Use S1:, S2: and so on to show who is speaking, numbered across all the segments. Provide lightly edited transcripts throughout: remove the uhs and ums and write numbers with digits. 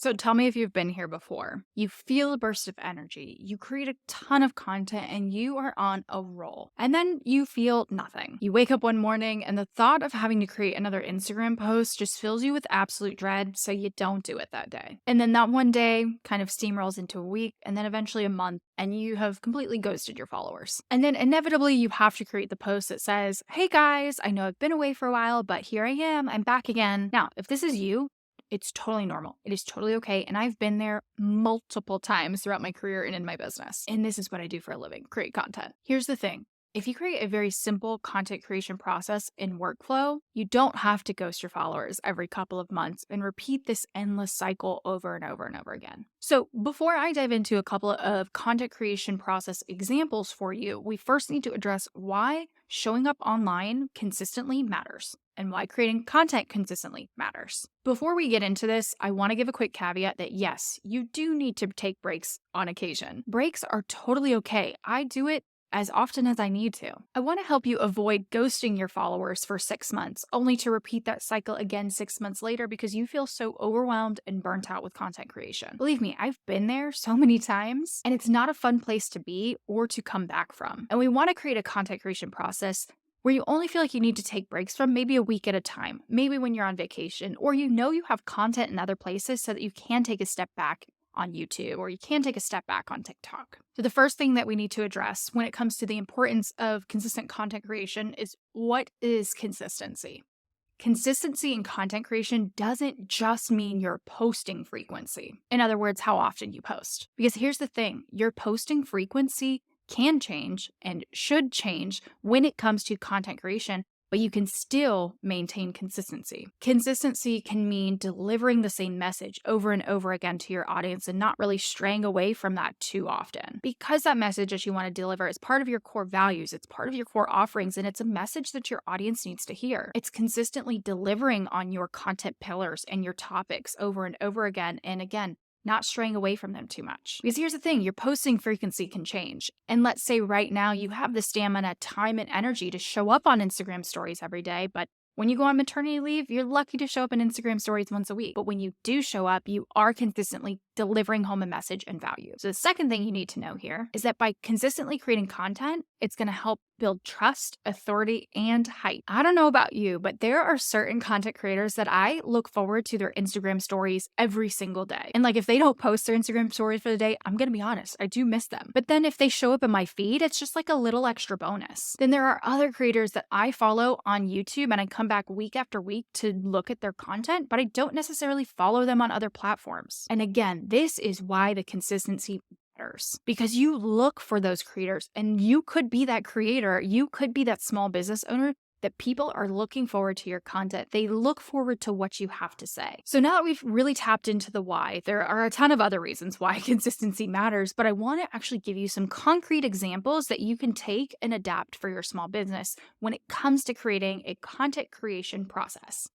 S1: So tell me if you've been here before. You feel a burst of energy, you create a ton of content, and you are on a roll. And then you feel nothing. You wake up one morning, and the thought of having to create another Instagram post just fills you with absolute dread, so you don't do it that day. And then that one day kind of steamrolls into a week, and then eventually a month, and you have completely ghosted your followers. And then inevitably, you have to create the post that says, "Hey guys, I know I've been away for a while, but here I am, I'm back again." Now, if this is you, it's totally normal. It is totally okay. And I've been there multiple times throughout my career and in my business. And this is what I do for a living, create content. Here's the thing. If you create a very simple content creation process in workflow, you don't have to ghost your followers every couple of months and repeat this endless cycle over and over and over again. So before I dive into a couple of content creation process examples for you, we first need to address why showing up online consistently matters and why creating content consistently matters. Before we get into this, I want to give a quick caveat that yes, you do need to take breaks on occasion. Breaks are totally okay. I do it as often as I need to. I want to help you avoid ghosting your followers for 6 months, only to repeat that cycle again 6 months later because you feel so overwhelmed and burnt out with content creation. Believe me, I've been there so many times, and it's not a fun place to be or to come back from. And we want to create a content creation process where you only feel like you need to take breaks from maybe a week at a time, maybe when you're on vacation, or you have content in other places so that you can take a step back on YouTube or you can take a step back on TikTok. So the first thing that we need to address when it comes to the importance of consistent content creation is what is consistency? Consistency in content creation doesn't just mean your posting frequency. In other words, how often you post. Because here's the thing, your posting frequency can change and should change when it comes to content creation, but you can still maintain consistency. Consistency can mean delivering the same message over and over again to your audience and not really straying away from that too often. Because that message that you want to deliver is part of your core values, it's part of your core offerings, and it's a message that your audience needs to hear. It's consistently delivering on your content pillars and your topics over and over again, and again, not straying away from them too much. Because here's the thing, your posting frequency can change. And let's say right now you have the stamina, time, and energy to show up on Instagram stories every day, but when you go on maternity leave, you're lucky to show up in Instagram stories once a week. But when you do show up, you are consistently delivering home a message and value. So the second thing you need to know here is that by consistently creating content, it's going to help build trust, authority, and hype. I don't know about you, but there are certain content creators that I look forward to their Instagram stories every single day. And like if they don't post their Instagram stories for the day, I'm going to be honest, I do miss them. But then if they show up in my feed, it's just like a little extra bonus. Then there are other creators that I follow on YouTube and I come back week after week to look at their content, but I don't necessarily follow them on other platforms. And again, this is why the consistency matters, because you look for those creators and you could be that creator, you could be that small business owner that people are looking forward to your content. They look forward to what you have to say. So now that we've really tapped into the why, there are a ton of other reasons why consistency matters, but I want to actually give you some concrete examples that you can take and adapt for your small business when it comes to creating a content creation process.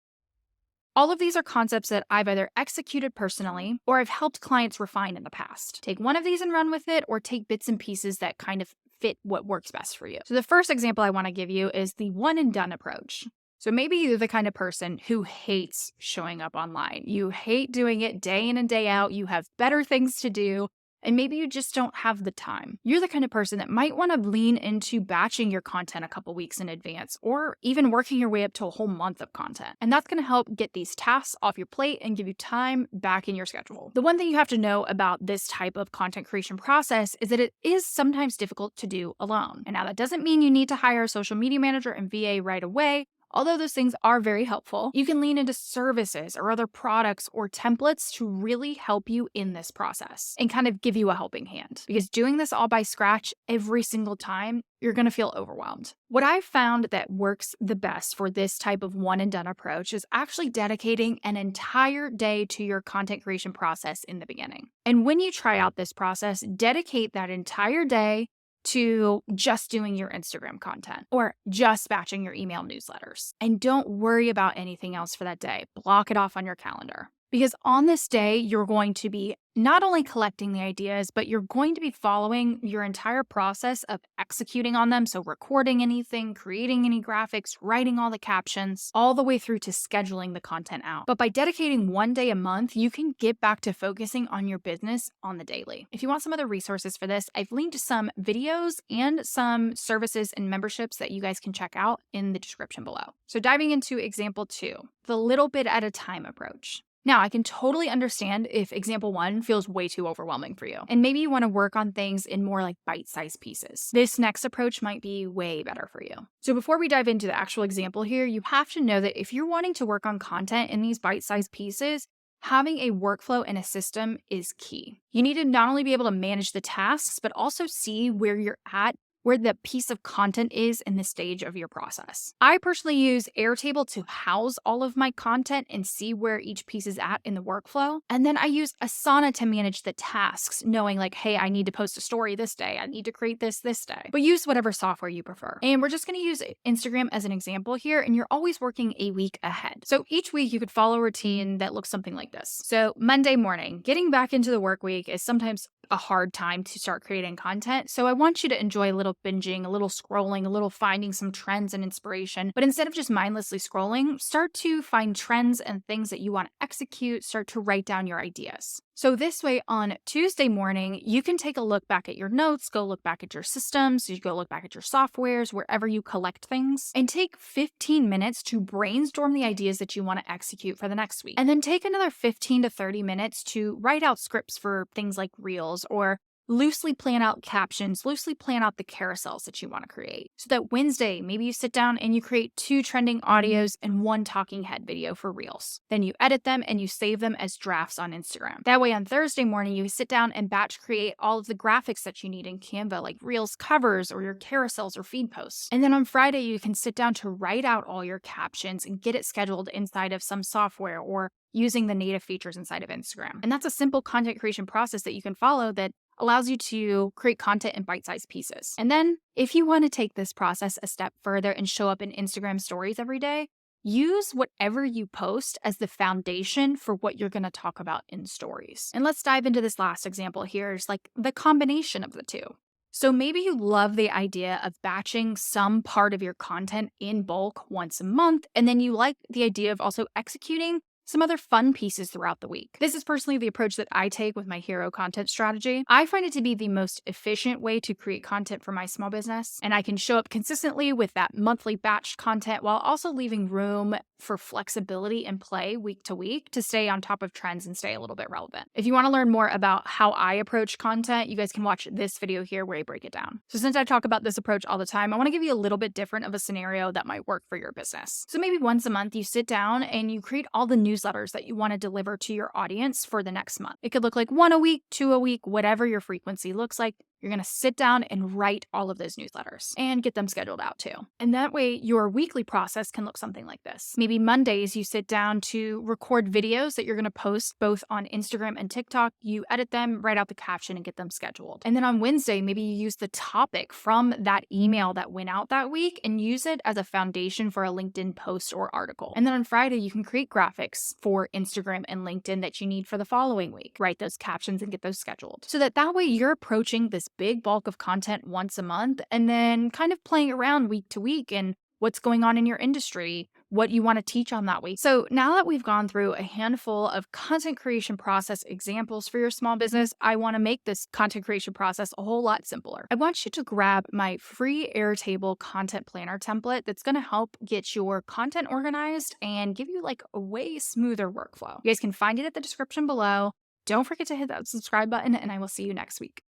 S1: All of these are concepts that I've either executed personally or I've helped clients refine in the past. Take one of these and run with it, or take bits and pieces that kind of fit what works best for you. So the first example I want to give you is the one and done approach. So maybe you're the kind of person who hates showing up online. You hate doing it day in and day out. You have better things to do. And maybe you just don't have the time. You're the kind of person that might want to lean into batching your content a couple weeks in advance, or even working your way up to a whole month of content. And that's going to help get these tasks off your plate and give you time back in your schedule. The one thing you have to know about this type of content creation process is that it is sometimes difficult to do alone. And now that doesn't mean you need to hire a social media manager and VA right away. Although those things are very helpful, you can lean into services or other products or templates to really help you in this process and kind of give you a helping hand. Because doing this all by scratch every single time, you're going to feel overwhelmed. What I've found that works the best for this type of one and done approach is actually dedicating an entire day to your content creation process in the beginning. And when you try out this process, dedicate that entire day to just doing your Instagram content or just batching your email newsletters. And don't worry about anything else for that day. Block it off on your calendar. Because on this day, you're going to be not only collecting the ideas, but you're going to be following your entire process of executing on them. So, recording anything, creating any graphics, writing all the captions, all the way through to scheduling the content out. But by dedicating one day a month, you can get back to focusing on your business on the daily. If you want some other resources for this, I've linked some videos and some services and memberships that you guys can check out in the description below. So, diving into example 2, the little bit at a time approach. Now, I can totally understand if example 1 feels way too overwhelming for you, and maybe you want to work on things in more like bite-sized pieces. This next approach might be way better for you. So before we dive into the actual example here, you have to know that if you're wanting to work on content in these bite-sized pieces, having a workflow and a system is key. You need to not only be able to manage the tasks, but also see where you're at, where the piece of content is in the stage of your process. I personally use Airtable to house all of my content and see where each piece is at in the workflow. And then I use Asana to manage the tasks, knowing like, hey, I need to post a story this day. I need to create this day. But use whatever software you prefer. And we're just gonna use Instagram as an example here, and you're always working a week ahead. So each week you could follow a routine that looks something like this. So Monday morning, getting back into the work week is sometimes a hard time to start creating content. So I want you to enjoy a little binging, a little scrolling, a little finding some trends and inspiration. But instead of just mindlessly scrolling, start to find trends and things that you want to execute, start to write down your ideas. So this way on Tuesday morning, you can take a look back at your notes, go look back at your systems, you go look back at your softwares, wherever you collect things, and take 15 minutes to brainstorm the ideas that you want to execute for the next week. And then take another 15 to 30 minutes to write out scripts for things like Reels, or loosely plan out captions, loosely plan out the carousels that you want to create. So that Wednesday, maybe you sit down and you create 2 trending audios and 1 talking head video for Reels. Then you edit them and you save them as drafts on Instagram. That way on Thursday morning, you sit down and batch create all of the graphics that you need in Canva, like Reels covers or your carousels or feed posts. And then on Friday, you can sit down to write out all your captions and get it scheduled inside of some software or using the native features inside of Instagram. And that's a simple content creation process that you can follow that allows you to create content in bite-sized pieces. And then if you want to take this process a step further and show up in Instagram stories every day, use whatever you post as the foundation for what you're going to talk about in stories. And let's dive into this last example here. It's like the combination of the two. So maybe you love the idea of batching some part of your content in bulk once a month, and then you like the idea of also executing some other fun pieces throughout the week. This is personally the approach that I take with my hero content strategy. I find it to be the most efficient way to create content for my small business, and I can show up consistently with that monthly batched content while also leaving room for flexibility and play week to week to stay on top of trends and stay a little bit relevant. If you want to learn more about how I approach content, you guys can watch this video here where I break it down. So since I talk about this approach all the time, I want to give you a little bit different of a scenario that might work for your business. So maybe once a month you sit down and you create all the newsletters that you want to deliver to your audience for the next month. It could look like 1 a week, 2 a week, whatever your frequency looks like. You're going to sit down and write all of those newsletters and get them scheduled out too. And that way your weekly process can look something like this. Maybe Mondays you sit down to record videos that you're going to post both on Instagram and TikTok. You edit them, write out the caption, and get them scheduled. And then on Wednesday, maybe you use the topic from that email that went out that week and use it as a foundation for a LinkedIn post or article. And then on Friday, you can create graphics for Instagram and LinkedIn that you need for the following week. Write those captions and get those scheduled. So that way you're approaching this big bulk of content once a month and then kind of playing around week to week and what's going on in your industry, what you want to teach on that week. So now that we've gone through a handful of content creation process examples for your small business, I want to make this content creation process a whole lot simpler. I want you to grab my free Airtable content planner template that's going to help get your content organized and give you like a way smoother workflow. You guys can find it at the description below. Don't forget to hit that subscribe button, and I will see you next week.